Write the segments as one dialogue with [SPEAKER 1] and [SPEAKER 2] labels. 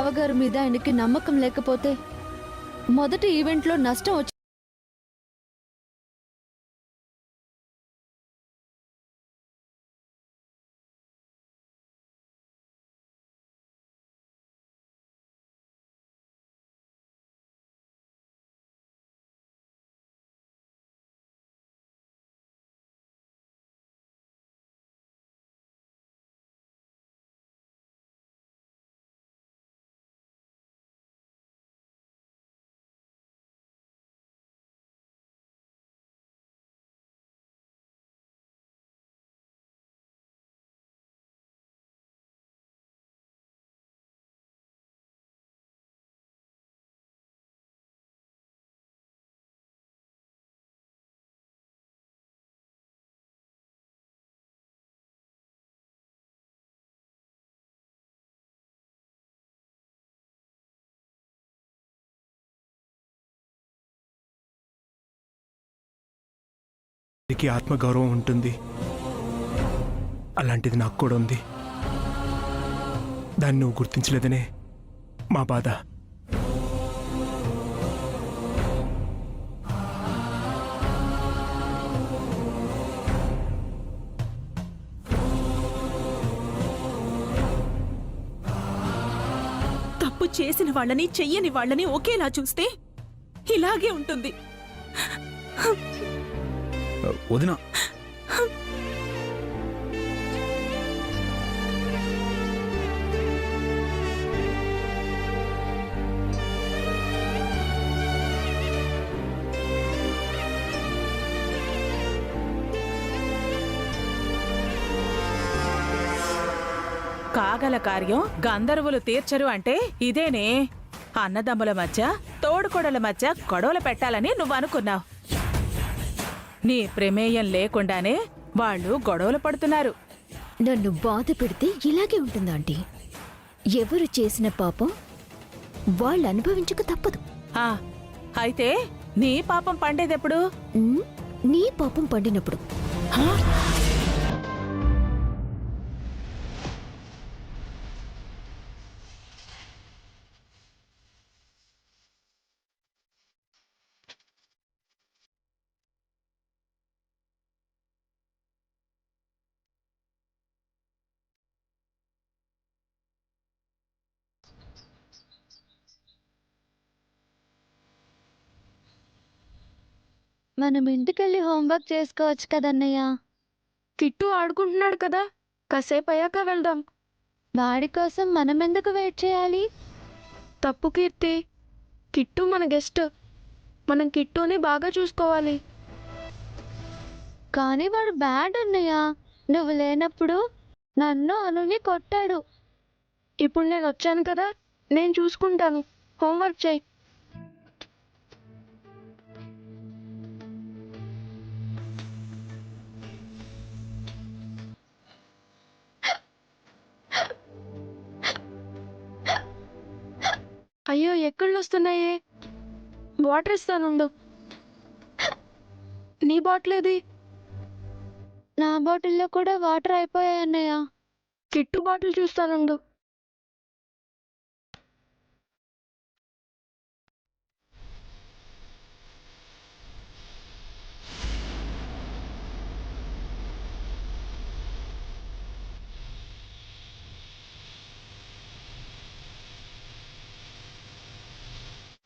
[SPEAKER 1] బావగారి మీద ఆయనకి నమ్మకం లేకపోతే మొదటి ఈవెంట్లో నష్టం వచ్చి
[SPEAKER 2] ఆత్మగౌరవం ఉంటుంది. అలాంటిది నాకు కూడా ఉంది. దాన్ని నువ్వు గుర్తించలేదనే మా బాధ.
[SPEAKER 3] తప్పు చేసిన వాళ్ళని చెయ్యని వాళ్ళని ఒకేలా చూస్తే ఇలాగే ఉంటుంది.
[SPEAKER 4] వదినా,
[SPEAKER 3] కాగల కార్యం గంధర్వులు తీర్చరు అంటే ఇదేనే. అన్నదమ్ముల మధ్య తోడుకొడల మధ్య గొడవలు పెట్టాలని నువ్వనుకున్నావు. నీ ప్రమేయం లేకుండానే వాళ్ళు గొడవలు పడుతున్నారు.
[SPEAKER 5] నన్ను బాధ పెడితే ఇలాగే ఉంటుంది ఆంటీ. ఎవరు చేసిన పాపం వాళ్ళు అనుభవించక తప్పదు.
[SPEAKER 3] అయితే నీ పాపం పండేదెప్పుడు?
[SPEAKER 5] నీ పాపం పండినప్పుడు.
[SPEAKER 1] మనం ఇంటికెళ్ళి హోంవర్క్ చేసుకోవచ్చు కదన్నయ్య.
[SPEAKER 6] కిట్టు ఆడుకుంటున్నాడు కదా, కాసేపు అయ్యాక వెళ్దాం.
[SPEAKER 1] వాడి కోసం మనం ఎందుకు వెయిట్ చేయాలి?
[SPEAKER 6] తప్పు కీర్తి, కిట్టు మన గెస్ట్. మనం కిట్టుని బాగా చూసుకోవాలి.
[SPEAKER 1] కానీ వాడు బ్యాడ్ అన్నయ్య. నువ్వు లేనప్పుడు నన్ను అనుని కొట్టాడు.
[SPEAKER 6] ఇప్పుడు నేను వచ్చాను కదా, నేను చూసుకుంటాను. హోంవర్క్ చేయి. అయ్యో, ఎక్కళ్ళు వస్తున్నాయే. వాటర్ ఇస్తానుండు. నీ బాటిల్ ఏది?
[SPEAKER 1] నా బాటిల్లో కూడా వాటర్ అయిపోయాయి అన్నయ్య.
[SPEAKER 6] కిట్టు బాటిల్ చూస్తానుండు.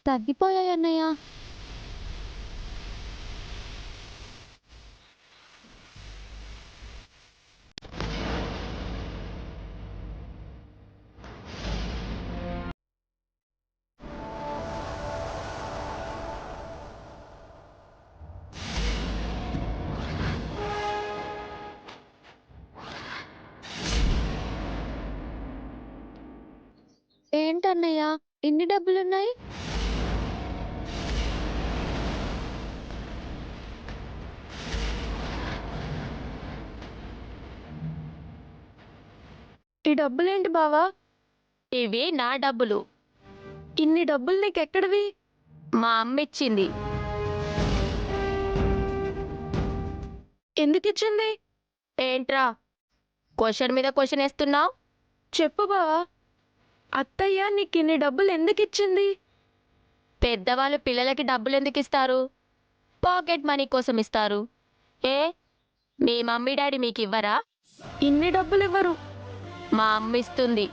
[SPEAKER 1] తగ్గిపోయాయి అన్నయ్య. ఏంటన్నయ్య ఇన్ని డబ్బులున్నాయి?
[SPEAKER 6] ఈ డబ్బులేంటి బావా?
[SPEAKER 7] ఇవి నా డబ్బులు.
[SPEAKER 6] ఇన్ని డబ్బులు నీకెక్కడివి?
[SPEAKER 7] మా అమ్మ ఇచ్చింది.
[SPEAKER 6] ఎందుకు ఇచ్చింది?
[SPEAKER 7] ఏంట్రా క్వశ్చన్ మీద క్వశ్చన్ వేస్తున్నావు?
[SPEAKER 6] చెప్పు బావా. అత్తయ్య నీకు ఇన్ని డబ్బులు ఎందుకు ఇచ్చింది?
[SPEAKER 7] పెద్దవాళ్ళు పిల్లలకి డబ్బులు ఎందుకు ఇస్తారు? పాకెట్ మనీ కోసం ఇస్తారు. ఏ మీ మమ్మీ డాడీ మీకు ఇవ్వరా?
[SPEAKER 6] ఇన్ని డబ్బులు ఇవ్వరు.
[SPEAKER 7] మా అమ్మ ఇస్తుంది.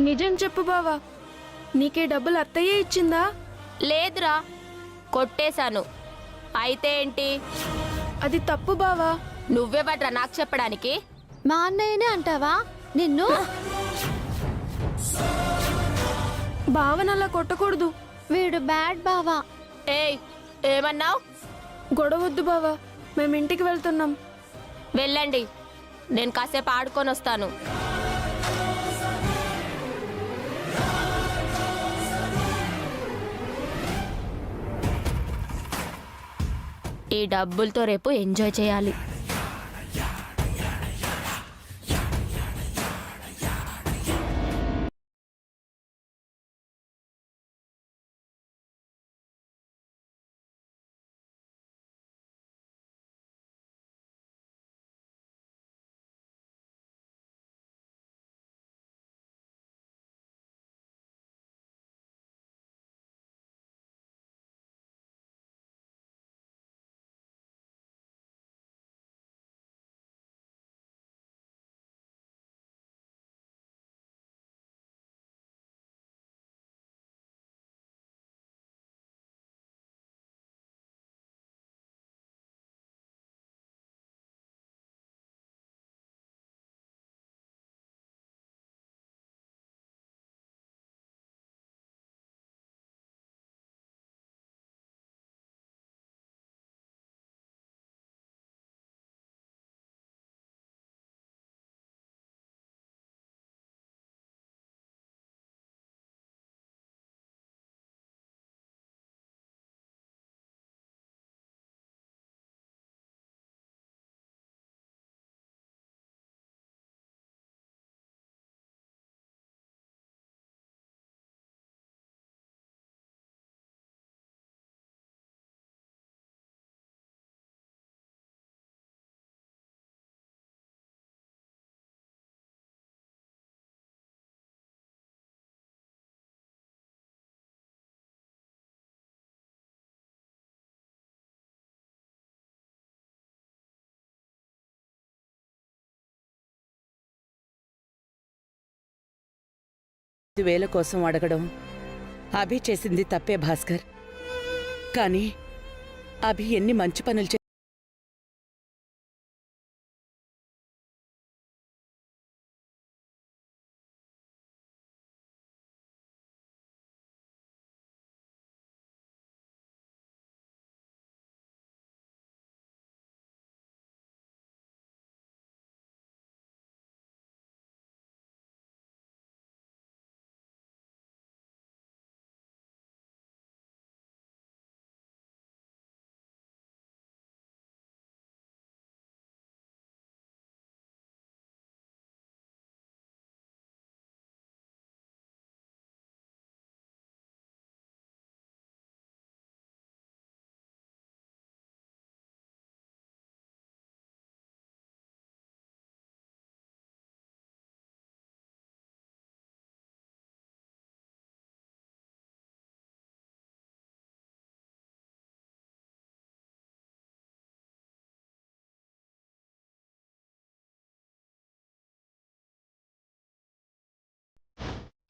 [SPEAKER 6] నిజం చెప్పు బావా, నీకే డబ్బులు అత్తయ్యే ఇచ్చిందా?
[SPEAKER 7] లేదురా, కొట్టేశాను. అయితే ఏంటి?
[SPEAKER 6] అది తప్పు బావా.
[SPEAKER 7] నువ్వెవడ్రా నాకు చెప్పడానికి?
[SPEAKER 1] మా అన్నయ్యనే అంటావా నిన్ను?
[SPEAKER 6] బావనలా కొట్టకూడదు.
[SPEAKER 1] వీడు బ్యాడ్ బావా.
[SPEAKER 7] ఏయ్, ఏమన్నావు?
[SPEAKER 6] గొడవద్దు బావా, మేము ఇంటికి వెళ్తున్నాం.
[SPEAKER 7] వెళ్ళండి, నేను కాసేపు ఆడుకొని వస్తాను. ఈ డబ్బులతో రేపు ఎంజాయ్ చేయాలి.
[SPEAKER 4] వేల కోసం అడగడం అభి చేసింది తప్పే భాస్కర్. కానీ అభి ఎన్ని మంచి పనులు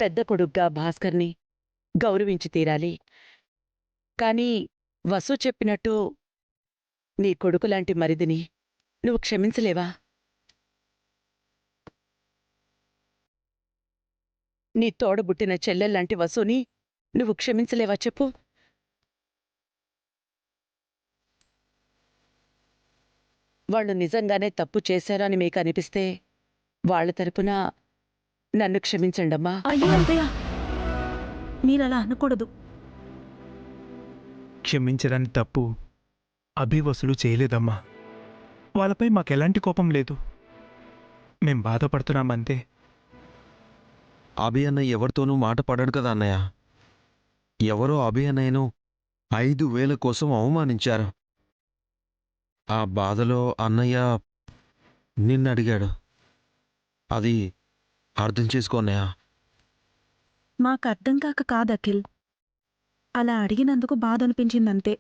[SPEAKER 4] పెద్ద కొడుగ్గా భాస్కర్ని గౌరవించి తీరాలి. కాని వసు చెప్పినట్టు నీ కొడుకులాంటి మరిదిని నువ్వు క్షమించలేవా? నీ తోడబుట్టిన చెల్లెల్లాంటి వసుని నువ్వు క్షమించలేవా చెప్పు? వాళ్ళు నిజంగానే తప్పు చేశారు అని మీకు అనిపిస్తే వాళ్ళ తరపున నన్ను క్షమించండమ్మా.
[SPEAKER 8] అయ్యో అత్తయ్య, మీరలా అనకూడదు.
[SPEAKER 2] క్షమించడానికి తప్పు అభి వసూలు చేయలేదమ్మా. వాళ్ళపై మాకెలాంటి కోపం లేదు. మేం బాధపడుతున్నామంతే.
[SPEAKER 9] అభి అన్నయ్య ఎవరితోనూ మాట పడాడు కదా అన్నయ్య. ఎవరో అభి అన్నయ్యను 5,000 కోసం అవమానించారు. ఆ బాధలో అన్నయ్య నిన్నడిగాడు. అది అర్థం చేసుకో అన్నయ్య.
[SPEAKER 8] మాకు అర్థం కాక కాదు అఖిల్. అలా అడిగినందుకు బాధ అనిపించిందంతే.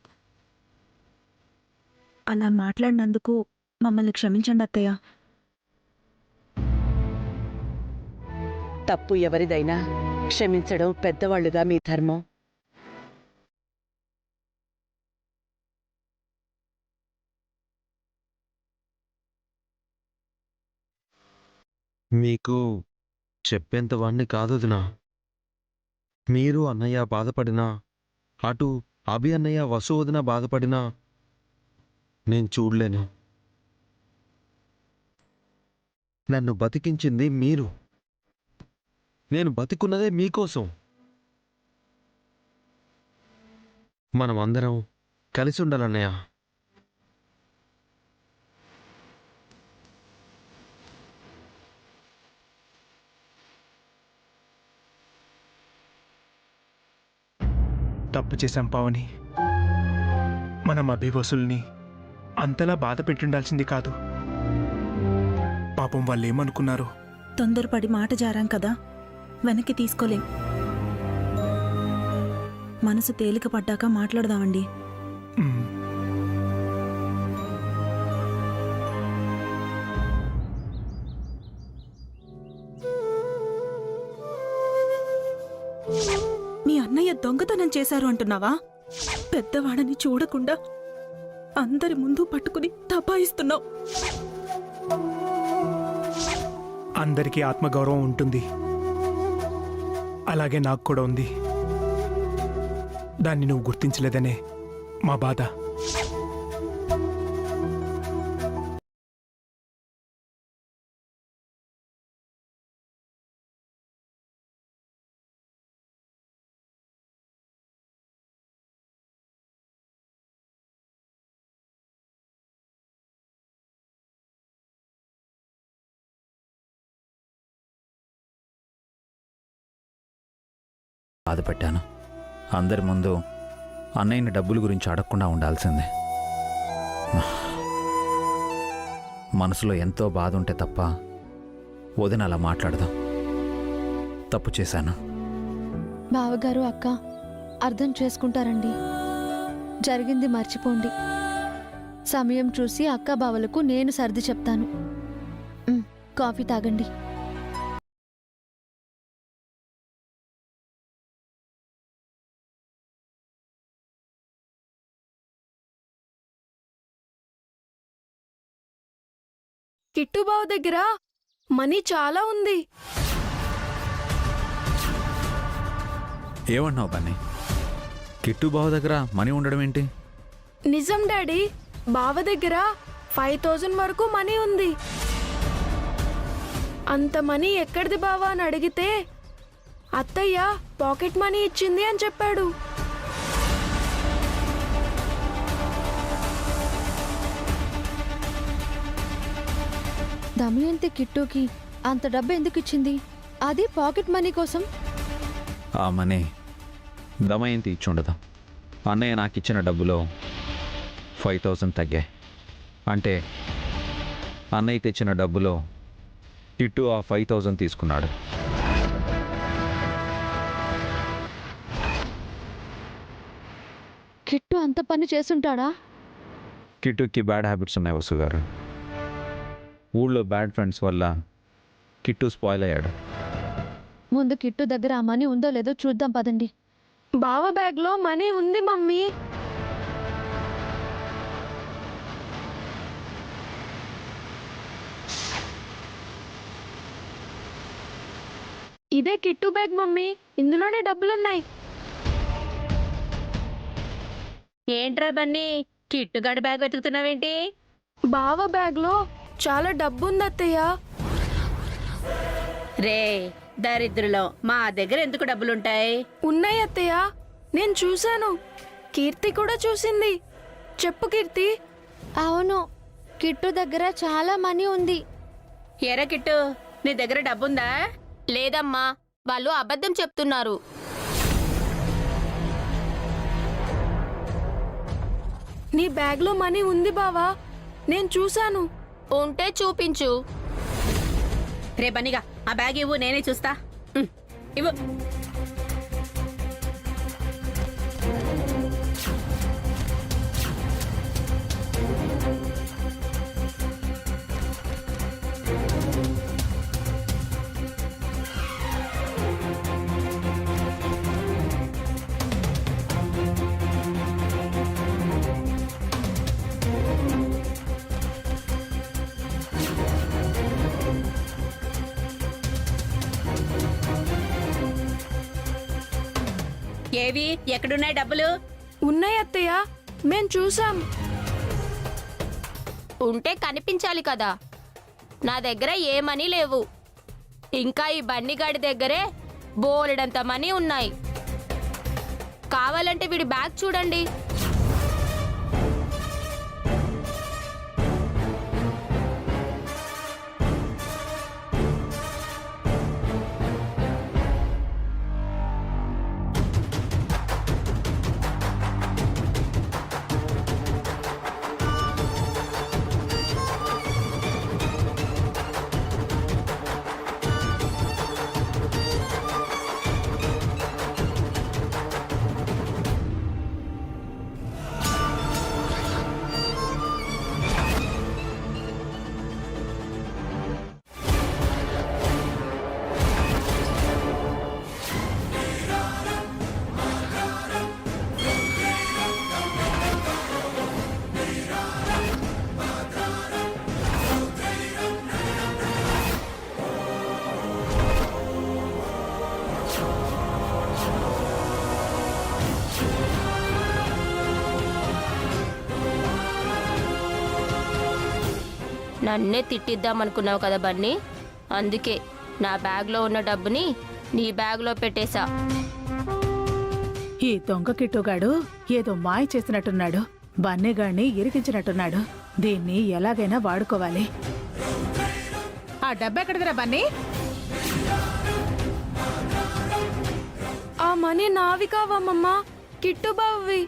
[SPEAKER 8] అలా మాట్లాడినందుకు మమ్మల్ని క్షమించండి అత్తయ్య.
[SPEAKER 4] తప్పు ఎవరిదైనా క్షమించడం పెద్దవాళ్లుగా మీ ధర్మం.
[SPEAKER 9] మీకు చెప్పేంత వాణ్ణి కాదు వదినా. మీరు అన్నయ్య బాధపడినా, అటు అభి అన్నయ్య వసు వదిన బాధపడినా నేను చూడలేను. నన్ను బతికించింది మీరు. నేను బతికున్నదే మీకోసం. మనం అందరం కలిసి ఉండాలన్నయ్య.
[SPEAKER 2] తప్పు చేశాం పావని. మనం అభి వసుల్ని అంతలా బాధ పెట్టుండాల్సింది కాదు. పాపం వాళ్ళు ఏమనుకున్నారో.
[SPEAKER 8] తొందరపడి మాట జారాం కదా, వెనక్కి తీసుకోలేం. మనసు తేలిక పడ్డాక మాట్లాడదామండి.
[SPEAKER 2] మ్మ్.
[SPEAKER 8] మీ అన్నయ్య దొంగతనం చేశారు అంటున్నావా? పెద్దవాడని చూడకుండా అందరి ముందు పట్టుకుని దబాయిస్తున్నావు.
[SPEAKER 2] అందరికీ ఆత్మగౌరవం ఉంటుంది, అలాగే నాకు కూడా ఉంది. దాన్ని నువ్వు గుర్తించలేదనే మా బాధ.
[SPEAKER 10] బాధపెట్టాను. అందరి ముందు అన్నయ్యని డబ్బుల గురించి అడగకుండా ఉండాల్సిందే. మనసులో ఎంతో బాధ ఉంటే తప్ప వదిన అలా మాట్లాడదాం. తప్పు చేశాను.
[SPEAKER 1] బావగారు అక్క అర్థం చేసుకుంటారండి. జరిగింది మర్చిపోండి. సమయం చూసి అక్క బావలకు నేను సర్ది చెప్తాను. కాఫీ తాగండి.
[SPEAKER 6] కిట్టుబావ దగ్గర మనీ చాలా ఉంది.
[SPEAKER 10] ఏమన్నావు బన్నీ? కిట్టు బావ దగ్గర మనీ ఉండడం ఏంటి?
[SPEAKER 6] నిజం డాడీ, బావ దగ్గర 5000 వరకు మనీ ఉంది. అంత మనీ ఎక్కడిది బావా అని అడిగితే అత్తయ్య పాకెట్ మనీ ఇచ్చింది అని చెప్పాడు.
[SPEAKER 1] దమయంతి కిట్టుకి అంత డబ్బు ఎందుకు ఇచ్చింది? అది పాకెట్ మనీ కోసం.
[SPEAKER 10] ఆ మనీ దమయంతి ఇచ్చుండదా? అన్నయ్య నాకు ఇచ్చిన డబ్బులో 5000 తగ్గాయి. అంటే అన్నయ్య తెచ్చిన డబ్బులో కిట్టు ఆ 5000 తీసుకున్నాడు.
[SPEAKER 1] కిట్టు అంత పని చేసుంటాడా?
[SPEAKER 10] కిట్టుకి బ్యాడ్ హ్యాబిట్స్ ఉన్నాయి వసు గారు. ఊళ్ళో బ్యాడ్ ఫ్రెండ్స్ వల్ల కిట్టు స్పాయిల్ అయ్యాడు.
[SPEAKER 1] ముందు కిట్టు దగ్గర ఆ మనీ ఉందో లేదో చూద్దాం పదండి.
[SPEAKER 6] బావ బ్యాగ్ లో మనీ ఉంది మమ్మీ. ఇదే కిట్టు బ్యాగ్ మమ్మీ, ఇందులోనే డబ్బులున్నాయి.
[SPEAKER 7] ఏంట్రా బన్నీ కిట్టుగాడి బ్యాగ్ వెతుకుతున్నావేంటి?
[SPEAKER 6] బావ బ్యాగ్ లో చాలా డబ్బు ఉంది అత్తయ్య.
[SPEAKER 7] రే దరిద్రులో, మా దగ్గర ఎందుకు డబ్బులుంటాయి?
[SPEAKER 6] ఉన్నాయి అత్తయ్య, నేను చూశాను. కీర్తి కూడా చూసింది. చెప్పు కీర్తి.
[SPEAKER 1] అవును, కిట్టు దగ్గర చాలా మనీ ఉంది.
[SPEAKER 7] ఎరా కిట్టు, నీ దగ్గర డబ్బుందా?
[SPEAKER 5] లేదమ్మా, వాళ్ళు అబద్ధం చెప్తున్నారు.
[SPEAKER 6] నీ బ్యాగ్ లో మనీ ఉంది బావా, నేను చూశాను.
[SPEAKER 5] ఉంటే చూపించు.
[SPEAKER 7] రే బన్నీగా ఆ బ్యాగ్ ఇవ్వు, నేనే చూస్తా. ఇవ్వు.
[SPEAKER 3] ఏవి ఎక్కడున్నాయి డబ్బులు?
[SPEAKER 6] ఉన్నాయి అత్తయ్య, మేం చూసాం.
[SPEAKER 7] ఉంటే కనిపించాలి కదా. నా దగ్గర ఏ మనీ లేవు. ఇంకా ఈ బన్నీగాడి దగ్గరే బోలెడంత మనీ ఉన్నాయి. కావాలంటే వీడి బ్యాగ్ చూడండి. నన్నే తిట్టిద్దామనుకున్నావు కదా బన్నీ. అందుకే నా బ్యాగ్లో ఉన్న డబ్బుని నీ బ్యాగ్లో పెట్టేశా.
[SPEAKER 3] ఈ దొంగ కిట్టుగాడు ఏదో మాయ చేసినట్టున్నాడు. బన్నీగాడిని ఇరికించినట్టున్నాడు. దీన్ని ఎలాగైనా వాడుకోవాలి. ఆ డబ్బెక్కడిదిరా బన్నీ?
[SPEAKER 6] ఆ మనీ నావి కావమ్మమ్మా, కిట్టు బావి.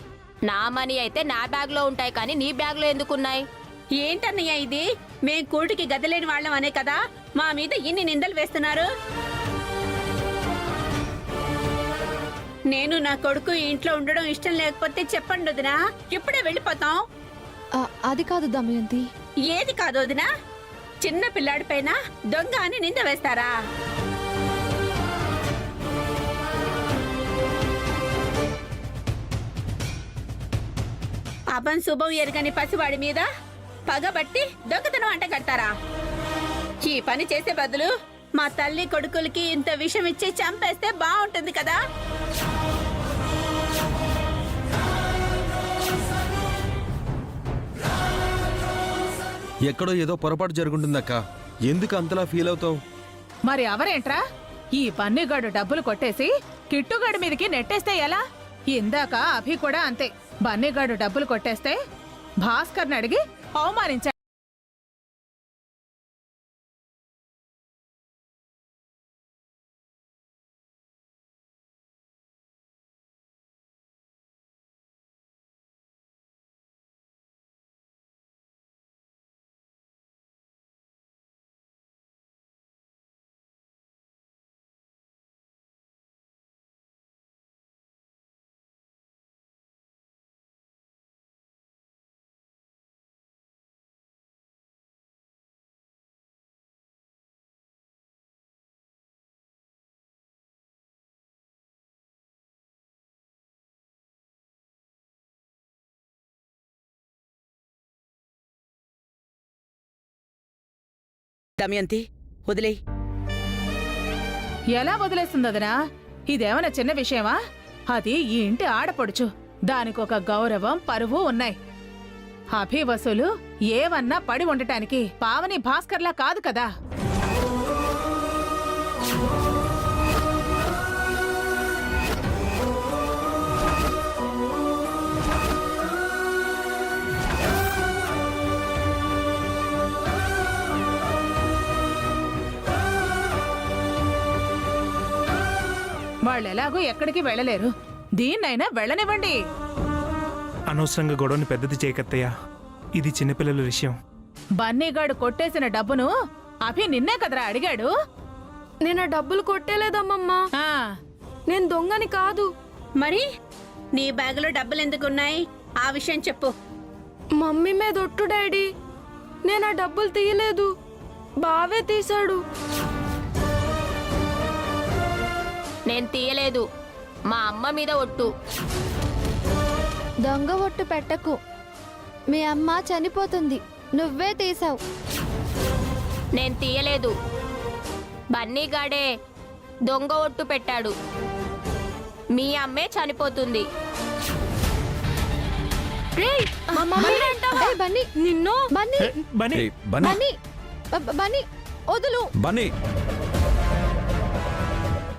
[SPEAKER 7] నా మనీ అయితే నా బ్యాగ్లో ఉంటాయి, కానీ నీ బ్యాగ్లో ఎందుకున్నాయి?
[SPEAKER 3] ఏంటన్నయ్య ఇది? మేం కూటికి గదిలేని వాళ్ళం అనే కదా మా మీద ఇన్ని నిందలు వేస్తున్నారు. నేను నా కొడుకు ఇంట్లో ఉండడం ఇష్టం లేకపోతే చెప్పండి వదినా, ఇప్పుడే వెళ్ళిపోతాం.
[SPEAKER 1] అది కాదు దమయంతి.
[SPEAKER 7] ఏది కాదు వదినా? చిన్న పిల్లాడి పైన దొంగ అని నింద వేస్తారా? అభం శుభం ఎరగని పసివాడి మీద పగబట్టి దొంగతనం అంట కడతారా? ఈ పని చేసే బదులు మా తల్లి కొడుకులకి ఇంత విషం ఇచ్చి చంపేస్తే బాగుంటుంది కదా.
[SPEAKER 9] ఎక్కడో ఏదో పొరపాటు జరుగుంటుందక్క. ఎందుకు అంతలా ఫీల్ అవుతావు?
[SPEAKER 3] మరి అవరేంట్రా? ఈ పన్నిగాడు డబ్బులు కొట్టేసి కిట్టుగాడి మీదకి నెట్టేస్తే ఎలా? ఇందాక అభి కూడా అంతే. బన్నీగాడు డబ్బులు కొట్టేస్తే భాస్కర్ని అడిగి అవమానించాడు.
[SPEAKER 4] దమయంతి, వదిలేయ్.
[SPEAKER 3] ఎలా వదిలేస్తుందదనా? ఇదేమైనా చిన్న విషయమా? అది ఈ ఇంటి ఆడపడుచు. దానికొక గౌరవం, పరువు ఉన్నాయి. అభి వసూలు ఏవన్నా పడి ఉండటానికి పావని భాస్కర్లా కాదు కదా. వాళ్ళెలాగూ ఎక్కడికి వెళ్ళలేరు. దీన్నైనా వెళ్ళనివ్వండి.
[SPEAKER 2] అనవసరంగా గొడవని పెద్దది చేయకత్తయ్యా. ఇది చిన్నపిల్లల విషయం.
[SPEAKER 3] బన్నీగాడు కొట్టేసిన డబ్బును అభి నిన్నే కదరా అడిగాడు.
[SPEAKER 6] నేను ఆ డబ్బులు కొట్టేలేదమ్మమ్మా.
[SPEAKER 3] ఆ,
[SPEAKER 6] నేను దొంగని కాదు.
[SPEAKER 7] మరి నీ బ్యాగులో డబ్బులు ఎందుకున్నాయి? ఆ విషయం చెప్పు.
[SPEAKER 6] మమ్మీ మీద ఒట్టు డాడీ, నేను ఆ డబ్బులు తీయలేదు, బావే తీశాడు.
[SPEAKER 11] నేను తీయలేదు, మా అమ్మ మీద ఒట్టు.
[SPEAKER 1] దొంగ ఒట్టు పెట్టకు, మీ అమ్మ చనిపోతుంది, నువ్వే తీసావు.
[SPEAKER 11] నేను తీయలేదు, బన్నీగాడే దొంగ ఒట్టు పెట్టాడు. మీ అమ్మే చనిపోతుంది.
[SPEAKER 1] బన్నీ,
[SPEAKER 6] నిన్ను
[SPEAKER 1] బన్నీ,
[SPEAKER 2] బన్నీ
[SPEAKER 10] ఏయ్, బన్నీ
[SPEAKER 1] బన్నీ, బన్నీ వదులు.
[SPEAKER 10] బన్నీ